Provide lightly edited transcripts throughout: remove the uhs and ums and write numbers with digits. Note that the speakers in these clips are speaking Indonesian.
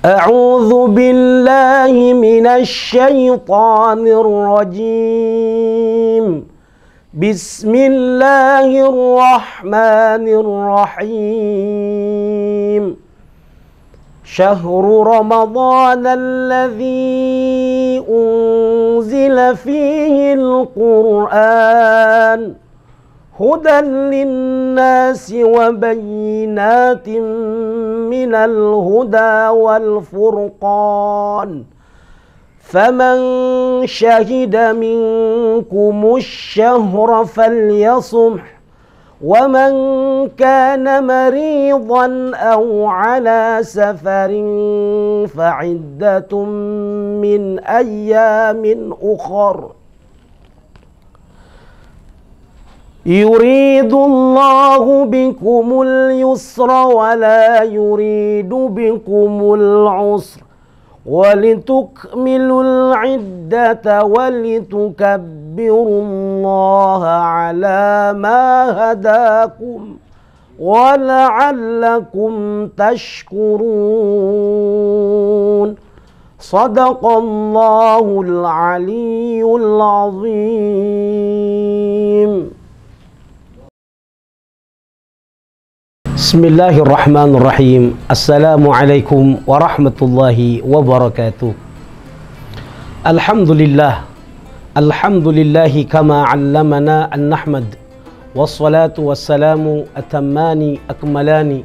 A'udzu billahi minasyaitonir rajim. Bismillahirrahmanirrahim. Syahrul Ramadan alladzi unzila fihi al-Qur'an hudan linnasi wa bayyinatin minal huda wal furqan faman syahida minkumus syahra falyasumh wa man kana maridan aw ala safarin fa'iddatun min ayyamin ukhra yuridullahu bikumul yusra wa la yuridu bikumul usra walitukmilul iddata walitukabbirullaha ala ma hadakum wa la'allakum tashkurun. Sadaqallahul aliyyul azim. Bismillahirrahmanirrahim. Assalamualaikum warahmatullahi wabarakatuh. Alhamdulillahi kama 'allamana an nahmad. Wassalatu wassalamu atammani akmalani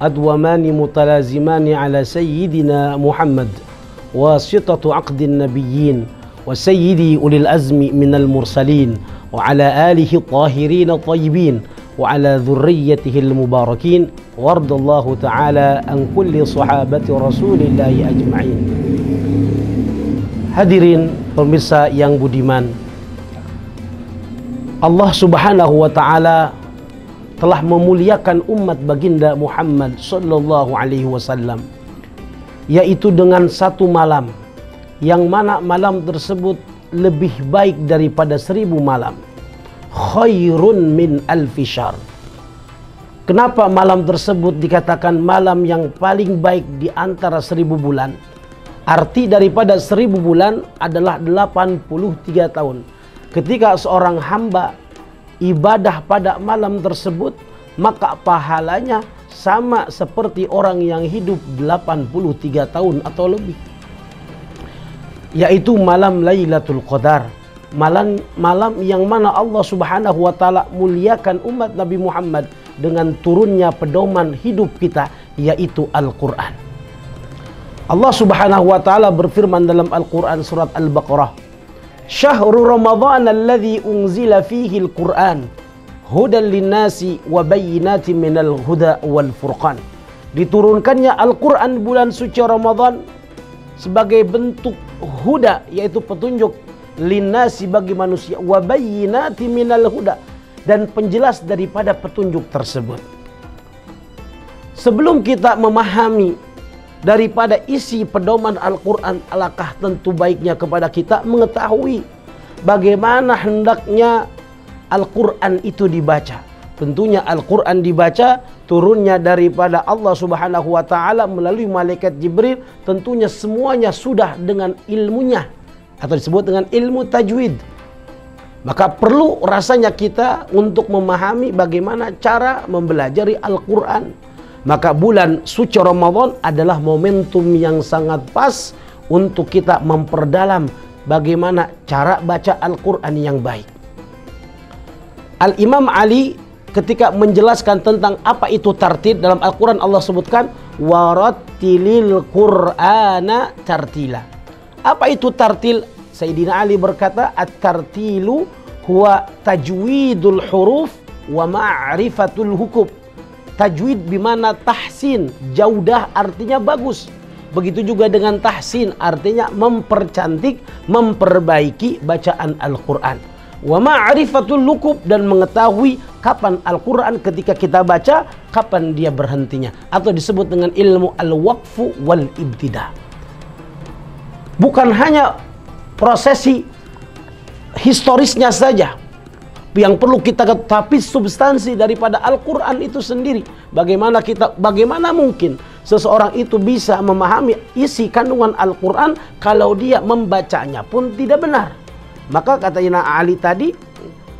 adwamani mutalazimani ala sayyidina Muhammad wasitatu 'aqdin nabiyyin wa sayyidi ulil azmi minal mursalin wa ala alihi tahirin tayyibin wa ala dzurriyyatihil mubarakin wardallahu ta'ala an kulli sahabati rasulillahi ajma'in. Hadirin pemirsa yang budiman, Allah subhanahu wa ta'ala telah memuliakan umat baginda Muhammad sallallahu alaihi wasallam, yaitu dengan satu malam yang mana malam tersebut lebih baik daripada 1000 malam. Khairun min alfi syahr. Kenapa malam tersebut dikatakan malam yang paling baik di antara 1000 bulan? Arti daripada 1000 bulan adalah 83 tahun. Ketika seorang hamba ibadah pada malam tersebut, maka pahalanya sama seperti orang yang hidup 83 tahun atau lebih, yaitu malam Lailatul Qadar. Malam yang mana Allah subhanahu wa ta'ala muliakan umat Nabi Muhammad dengan turunnya pedoman hidup kita, yaitu Al-Quran. Allah subhanahu wa ta'ala berfirman dalam Al-Quran surat Al-Baqarah, Syahrul Ramadan alladzi unzila fihi al-Quran hudan linnasi wa bayyinatin minal huda wal furqan. Diturunkannya Al-Quran bulan suci Ramadan sebagai bentuk huda, yaitu petunjuk, linnasi bagi manusia, wa bayyinati minal huda, dan penjelas daripada petunjuk tersebut. Sebelum kita memahami daripada isi pedoman Al-Quran, alangkah tentu baiknya kepada kita mengetahui bagaimana hendaknya Al-Quran itu dibaca. Tentunya Al-Quran dibaca turunnya daripada Allah subhanahu wa ta'ala melalui malaikat Jibril. Tentunya semuanya sudah dengan ilmunya, atau disebut dengan ilmu tajwid. Maka perlu rasanya kita untuk memahami bagaimana cara mempelajari Al-Quran. Maka bulan suci Ramadan adalah momentum yang sangat pas untuk kita memperdalam bagaimana cara baca Al-Quran yang baik. Al-Imam Ali ketika menjelaskan tentang apa itu tartil dalam Al-Quran, Allah sebutkan warattilil Qur'ana tartila. Apa itu tartil? Sayyidina Ali berkata, at-tartilu huwa tajwidul huruf wa ma'rifatul hukum. Tajwid bimana tahsin, jaudah artinya bagus. Begitu juga dengan tahsin, artinya mempercantik, memperbaiki bacaan Al-Quran. Wa ma'rifatul hukum, dan mengetahui kapan Al-Quran ketika kita baca, kapan dia berhentinya. Atau disebut dengan ilmu al-waqfu wal-ibtida. Bukan hanya prosesi historisnya saja yang perlu kita ketahui, substansi daripada Al-Quran itu sendiri. Bagaimana mungkin seseorang itu bisa memahami isi kandungan Al-Quran kalau dia membacanya pun tidak benar. Maka kata Ina Ali tadi,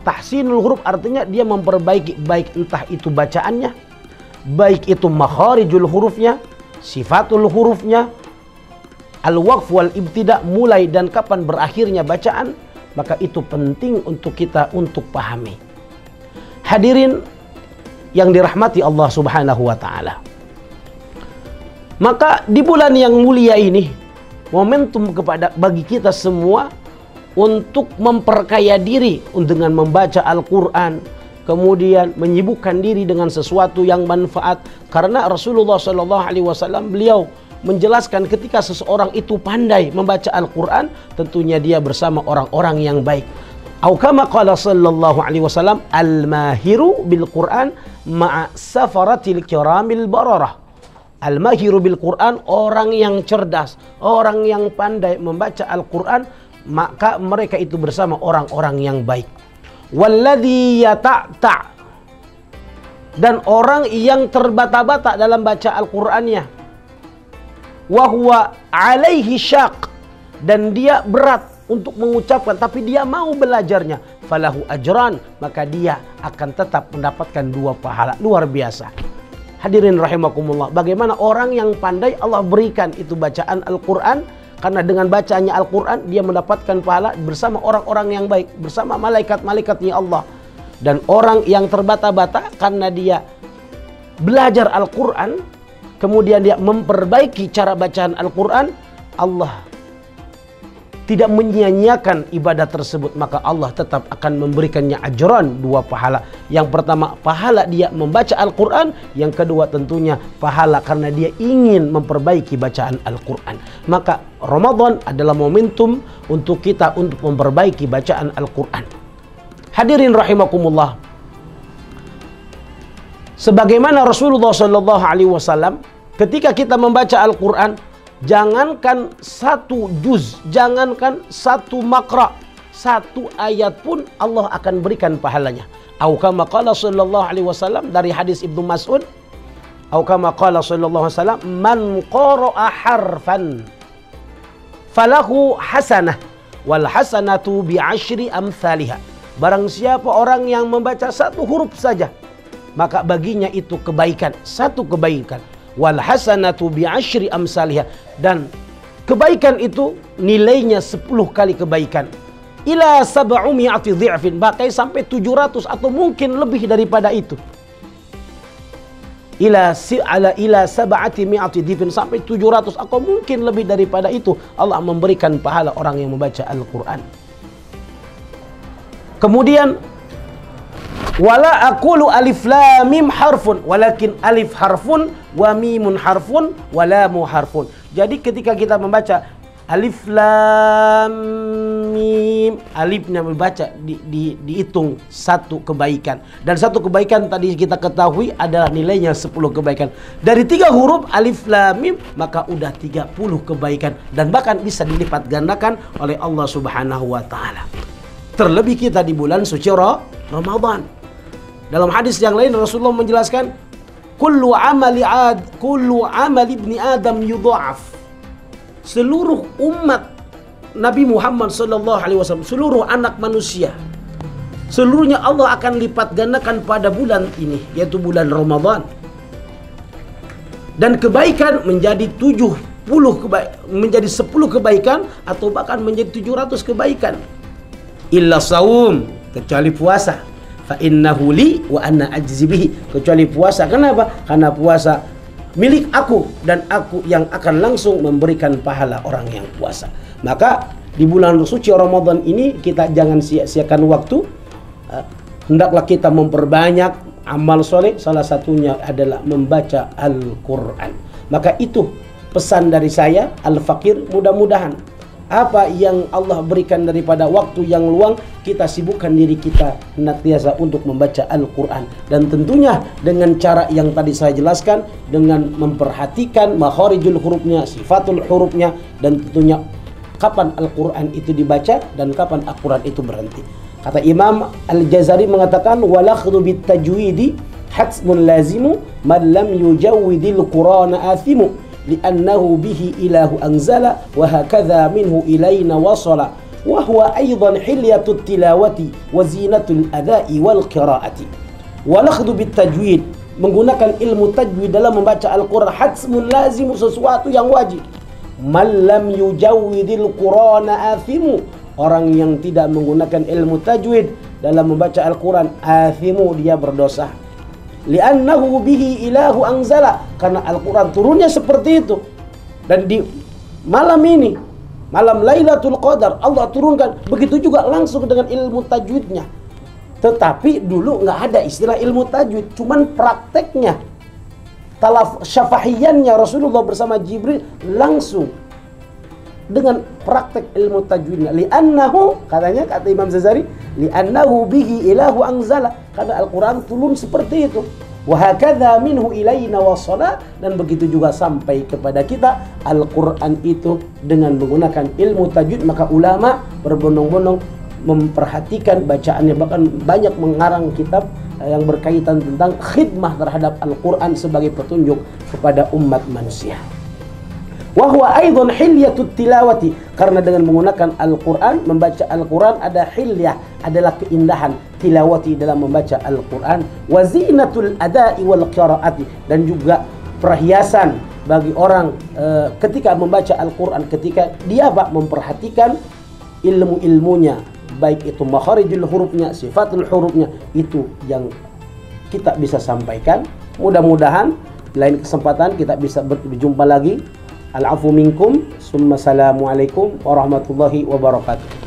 tahsinul huruf artinya dia memperbaiki, baik entah itu bacaannya, baik itu makharijul hurufnya, sifatul hurufnya, al-waqf wal ibtida, mulai dan kapan berakhirnya bacaan. Maka itu penting untuk kita untuk pahami. Hadirin yang dirahmati Allah Subhanahu wa taala. Maka di bulan yang mulia ini momentum bagi kita semua untuk memperkaya diri dengan membaca Al-Quran, kemudian menyibukkan diri dengan sesuatu yang manfaat. Karena Rasulullah SAW beliau menjelaskan ketika seseorang itu pandai membaca Al-Quran, tentunya dia bersama orang-orang yang baik. Au kama qala sallallahu alaihi wasallam, al-mahiru bil Quran ma'a safaratil kiramil bararah. Al-mahiru bil Quran, orang yang cerdas, orang yang pandai membaca Al-Quran, maka mereka itu bersama orang-orang yang baik. Walladhi yata'ta', dan orang yang terbata-bata dalam baca Al-Qur'annya. Wa huwa alaihi syaq, dan dia berat untuk mengucapkan tapi dia mau belajarnya. Falahu ajran, maka dia akan tetap mendapatkan 2 pahala. Luar biasa. Hadirin rahimakumullah, bagaimana orang yang pandai Allah berikan itu bacaan Al-Qur'an, karena dengan bacaannya Al-Qur'an dia mendapatkan pahala bersama orang-orang yang baik, bersama malaikat-malaikatnya Allah. Dan orang yang terbata-bata karena dia belajar Al-Qur'an, kemudian dia memperbaiki cara bacaan Al-Quran, Allah tidak menyia-nyiakan ibadah tersebut, maka Allah tetap akan memberikannya ajran 2 pahala. Yang pertama pahala dia membaca Al-Quran, yang kedua tentunya pahala karena dia ingin memperbaiki bacaan Al-Quran. Maka Ramadan adalah momentum untuk kita untuk memperbaiki bacaan Al-Quran. Hadirin rahimakumullah, sebagaimana Rasulullah SAW ketika kita membaca Al-Quran, jangankan 1 juz, jangankan 1 makra, 1 ayat pun Allah akan berikan pahalanya. Au kama qala sallallahu alaihi wasallam, dari hadis Ibnu Mas'ud, au kama qala sallallahu alaihi wasallam, man qara'a harfan falahu hasanah wal hasanatu bi 10 amsalihha. Barang siapa orang yang membaca 1 huruf saja, maka baginya itu kebaikan, 1 kebaikan. Wal hasanatu bi 10 amsalihha, dan kebaikan itu nilainya 10 kali kebaikan. Ila 700 dhi'fin, bahkan sampai 700 atau mungkin lebih daripada itu. Ila 700 dhi'fin, sampai 700 atau mungkin lebih daripada itu Allah memberikan pahala orang yang membaca Al-Qur'an. Kemudian wala aqulu alif lam mim harfun walakin alif harfun wa mimun harfun wa lamu harfun. Jadi ketika kita membaca alif lam mim, alifnya membaca dihitung 1 kebaikan, dan 1 kebaikan tadi kita ketahui adalah nilainya 10 kebaikan. Dari 3 huruf alif lam mim maka udah 30 kebaikan, dan bahkan bisa dilipat gandakan oleh Allah Subhanahu wa taala. Terlebih kita di bulan suci Ramadan. Dalam hadis yang lain Rasulullah menjelaskan, kullu amali ibni Adam yudha'af. Seluruh umat Nabi Muhammad SAW, seluruh anak manusia, seluruhnya Allah akan lipat gandakan pada bulan ini, yaitu bulan Ramadan. Dan kebaikan menjadi 10 kebaikan, atau bahkan menjadi 700 kebaikan. Illa saum, kecuali puasa. Fa innahu li wa anna ajzi bihi, kecuali puasa. Kenapa? Karena puasa milik aku dan aku yang akan langsung memberikan pahala orang yang puasa. Maka di bulan suci Ramadan ini kita jangan sia-siakan waktu. Hendaklah kita memperbanyak amal soleh, salah satunya adalah membaca Al-Quran. Maka itu pesan dari saya, Al-Fakir, mudah-mudahan apa yang Allah berikan daripada waktu yang luang, kita sibukkan diri kita senantiasa untuk membaca Al-Quran. Dan tentunya dengan cara yang tadi saya jelaskan, dengan memperhatikan makharijul hurufnya, sifatul hurufnya, dan tentunya kapan Al-Quran itu dibaca dan kapan Al-Quran itu berhenti. Kata Imam Al-Jazari mengatakan, walakhdhu bitajwidi hatmun lazimu man lam yujawwidil Qur'ana athimu li'annahu bihi ilahu anzala wa hakadha minhu ilaina wasala wa huwa aidan hilyatut tilawati wa zinatul adai wal qiraati. Wal akhdhu bit tajwid, menggunakan ilmu tajwid dalam membaca Al-Qur'an hatmun lazimu, sesuatu yang wajib. Man lam yujawwidil Qur'ana athimu, orang yang tidak menggunakan ilmu tajwid dalam membaca Al-Quran, athimu, dia berdosa. Li'annahu bihi ilahu anzala, karena Al-Quran turunnya seperti itu. Dan di malam ini, malam Lailatul Qadar, Allah turunkan begitu juga langsung dengan ilmu tajwidnya. Tetapi dulu nggak ada istilah ilmu tajwid, cuman prakteknya, syafahiyannya Rasulullah bersama Jibril langsung dengan praktek ilmu tajwidnya. Li'annahu, katanya, kata Imam Zazari, li'annahu bihi ilahu anzala, karena Al-Quran turun seperti itu. Wa hakadha minhu ilaina wasala, dan begitu juga sampai kepada kita Al-Quran itu dengan menggunakan ilmu tajwid. Maka ulama berbondong-bondong memperhatikan bacaannya, bahkan banyak mengarang kitab yang berkaitan tentang khidmah terhadap Al-Quran sebagai petunjuk kepada umat manusia. Wa huwa aidan hilyatut tilawati, karena dengan menggunakan Al-Quran, membaca Al-Quran ada hilyah, adalah keindahan tilawati dalam membaca Al-Quran. Wa zinatul adai wal qiraati, dan juga perhiasan bagi orang ketika membaca Al-Quran, ketika dia memperhatikan ilmu-ilmunya, baik itu makharijul hurufnya, sifatul hurufnya, itu yang kita bisa sampaikan. Mudah-mudahan lain kesempatan kita bisa berjumpa lagi. Al-afu minkum, summa salamualaikum warahmatullahi wabarakatuh.